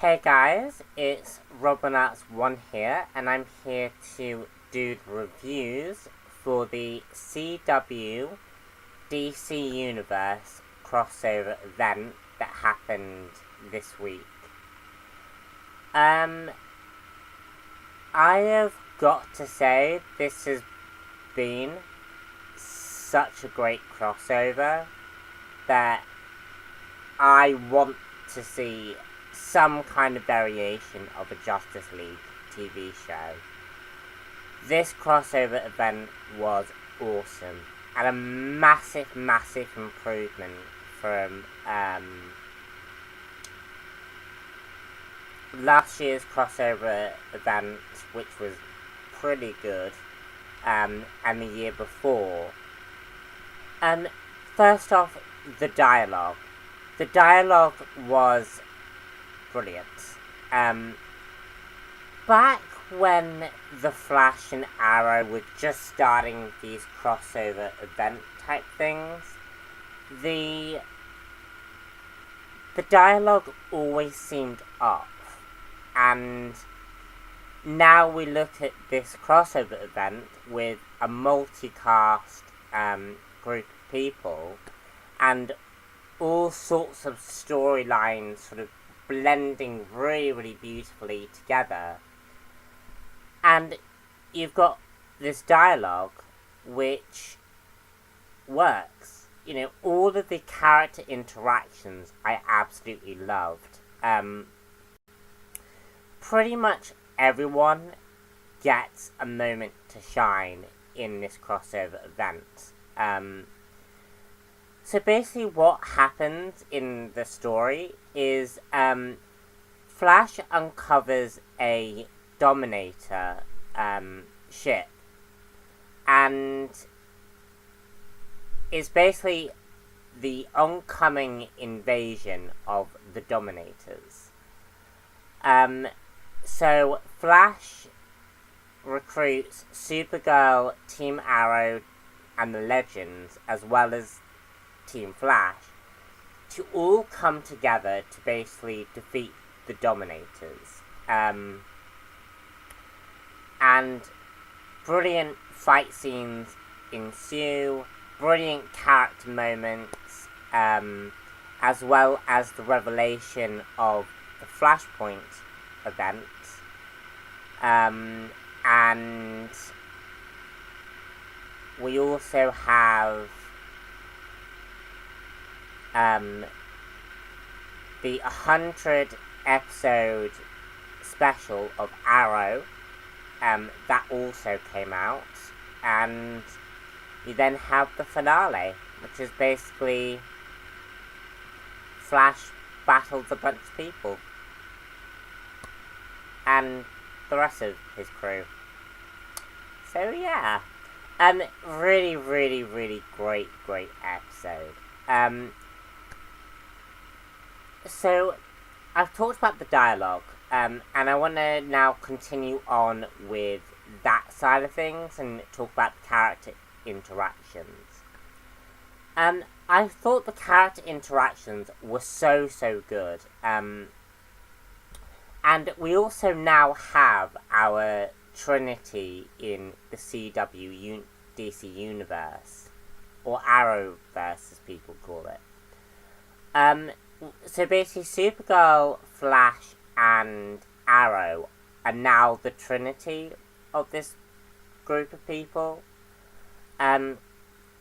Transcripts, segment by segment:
Hey guys, it's Robinats1 here, and I'm here to do the reviews for the CW DC Universe crossover event that happened this week. I have got to say, this has been such a great crossover that I want to see some kind of variation of a Justice League TV show. This crossover event was awesome and a massive improvement from last year's crossover event, which was pretty good, and the year before. First off, the dialogue. The dialogue was brilliant. Back when The Flash and Arrow were just starting these crossover event type things, the dialogue always seemed off. And now we look at this crossover event with a multicast group of people and all sorts of storylines sort of blending really beautifully together. And you've got this dialogue which works. You know, all of the character interactions I absolutely loved. Pretty much everyone gets a moment to shine in this crossover event. So basically what happens in the story is Flash uncovers a Dominator ship, and it's basically the oncoming invasion of the Dominators. So Flash recruits Supergirl, Team Arrow, and the Legends, as well as Team Flash, to all come together to basically defeat the Dominators. And brilliant fight scenes ensue, brilliant character moments, as well as the revelation of the Flashpoint event. And we also have the 100 episode special of Arrow that also came out, and you then have the finale, which is basically Flash battles a bunch of people and the rest of his crew. So yeah, really great episode. So I've talked about the dialogue, and I want to now continue on with that side of things and talk about character interactions. I thought the character interactions were so good. And we also now have our Trinity in the CW DC universe, or Arrowverse as people call it. So basically Supergirl, Flash, and Arrow are now the Trinity of this group of people.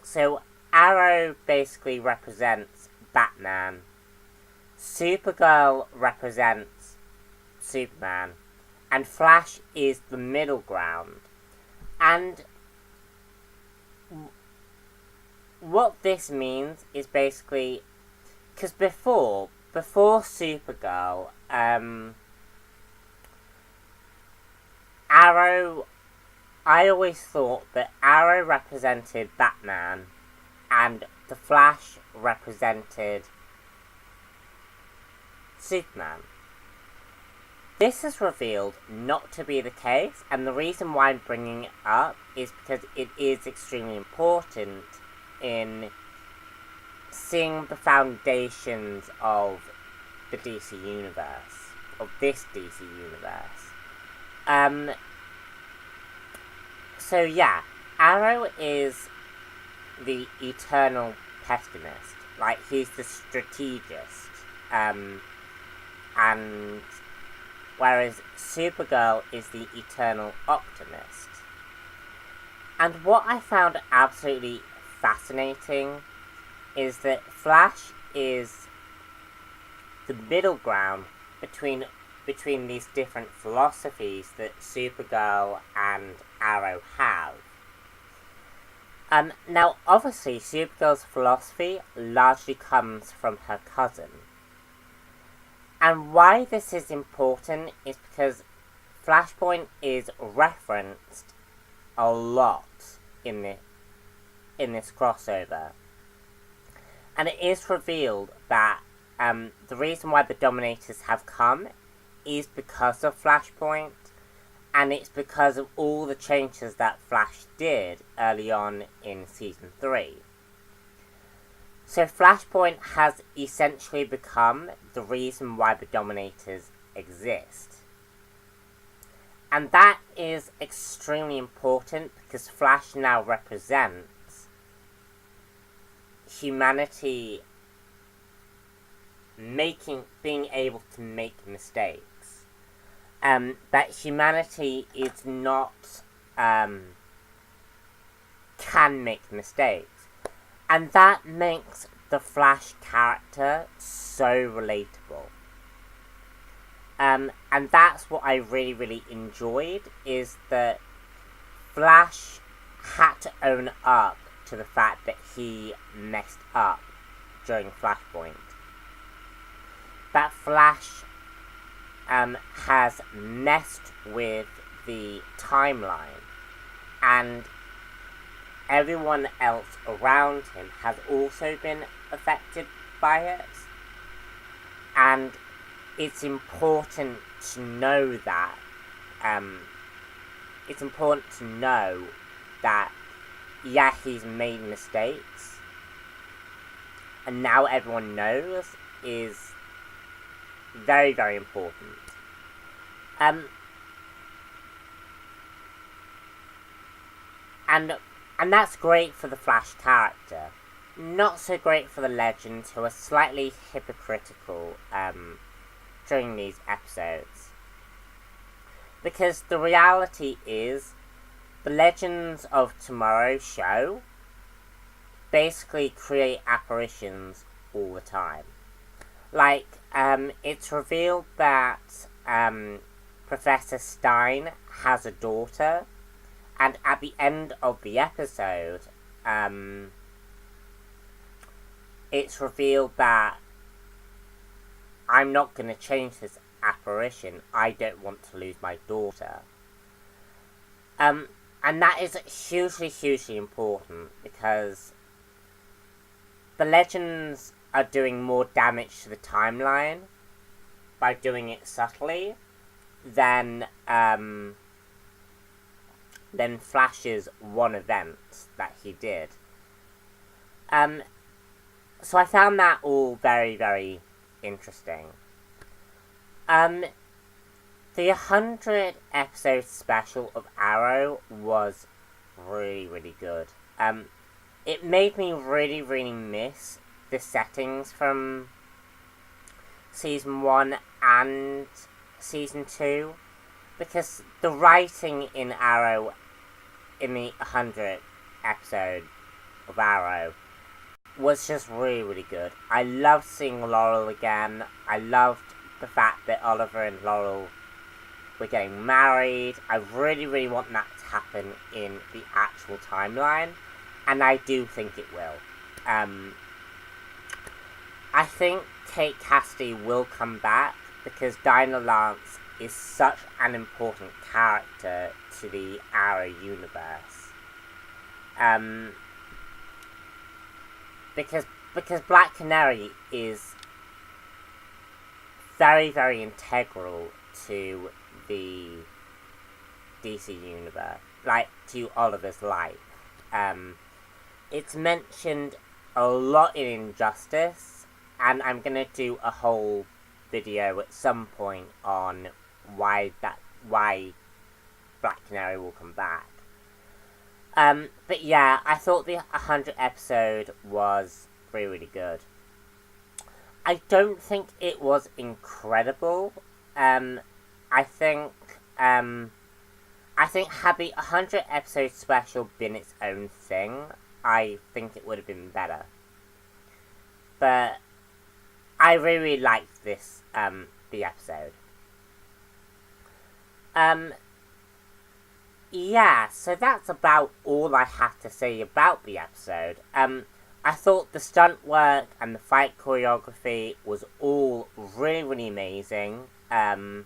So Arrow basically represents Batman, Supergirl represents Superman, and Flash is the middle ground. And what this means is basically, because before Supergirl, Arrow, I always thought that Arrow represented Batman and the Flash represented Superman. This is revealed not to be the case, and the reason why I'm bringing it up is because it is extremely important in seeing the foundations of the DC Universe. of this DC universe. So yeah, Arrow is the eternal pessimist. Like, he's the strategist. And whereas Supergirl is the eternal optimist. And what I found absolutely fascinating is that Flash is the middle ground between these different philosophies that Supergirl and Arrow have. Now, obviously, Supergirl's philosophy largely comes from her cousin. And why this is important is because Flashpoint is referenced a lot in this crossover. And it is revealed that the reason why the Dominators have come is because of Flashpoint, and it's because of all the changes that Flash did early on in Season 3. So Flashpoint has essentially become the reason why the Dominators exist. And that is extremely important because Flash now represents humanity being able to make mistakes. That humanity is not, can make mistakes. And that makes the Flash character so relatable. And that's what I really, really enjoyed, is that Flash had to own up to the fact that he messed up during Flashpoint. That Flash has messed with the timeline, and everyone else around him has also been affected by it. And it's important to know that, yeah, he's made mistakes, and now everyone knows, is very, very important. And that's great for the Flash character. Not so great for the Legends, who are slightly hypocritical during these episodes. Because the reality is, the Legends of Tomorrow show basically create apparitions all the time. Like, it's revealed that Professor Stein has a daughter, and at the end of the episode, it's revealed that I'm not going to change this apparition. I don't want to lose my daughter. And that is hugely, hugely important, because the Legends are doing more damage to the timeline by doing it subtly than Flash's one event that he did. So I found that all very, very interesting. The 100 episode special of Arrow was really, really good. It made me really, really miss the settings from Season 1 and Season 2, because the writing in Arrow, in the 100th episode of Arrow, was just really, really good. I loved seeing Laurel again. I loved the fact that Oliver and Laurel were getting married. I really, really want that to happen in the actual timeline, and I do think it will. I think Kate Cassidy will come back, because Dinah Lance is such an important character to the Arrow universe. Because Black Canary is very, very integral to the DC universe, like, to Oliver's life. It's mentioned a lot in Injustice, and I'm gonna do a whole video at some point on why Black Canary will come back. But yeah, I thought the 100th episode was really good. I don't think it was incredible. I think had the 100th episode special been its own thing, I think it would have been better. But I really liked this, the episode. Yeah, so that's about all I have to say about the episode. I thought the stunt work and the fight choreography was all really amazing. I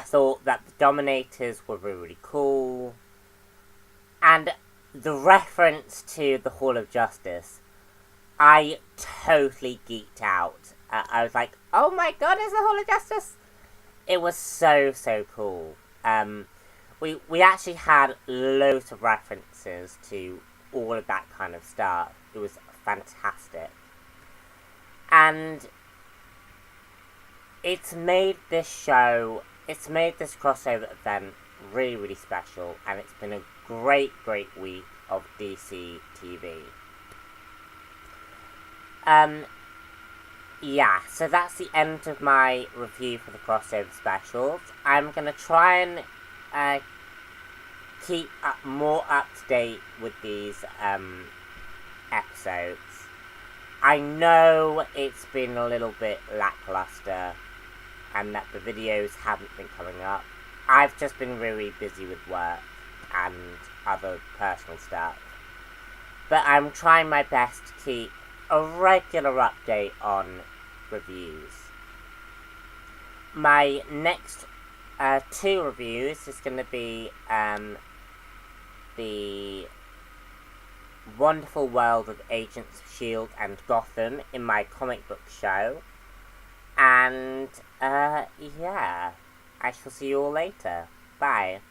thought that the Dominators were really cool. And the reference to the Hall of Justice, I totally geeked out. I was like, oh my god, it's the Hall of Justice! It was so cool. We actually had loads of references to all of that kind of stuff. It was fantastic. And it's made this crossover event really special, and it's been a great week of DC TV. Yeah, so that's the end of my review for the crossover specials. I'm going to try and keep more up to date with these episodes. I know it's been a little bit lackluster and that the videos haven't been coming up. I've just been really busy with work and other personal stuff. But I'm trying my best to keep a regular update on reviews. My next 2 reviews is going to be the wonderful world of Agents of S.H.I.E.L.D. and Gotham in my comic book show. And yeah, I shall see you all later. Bye.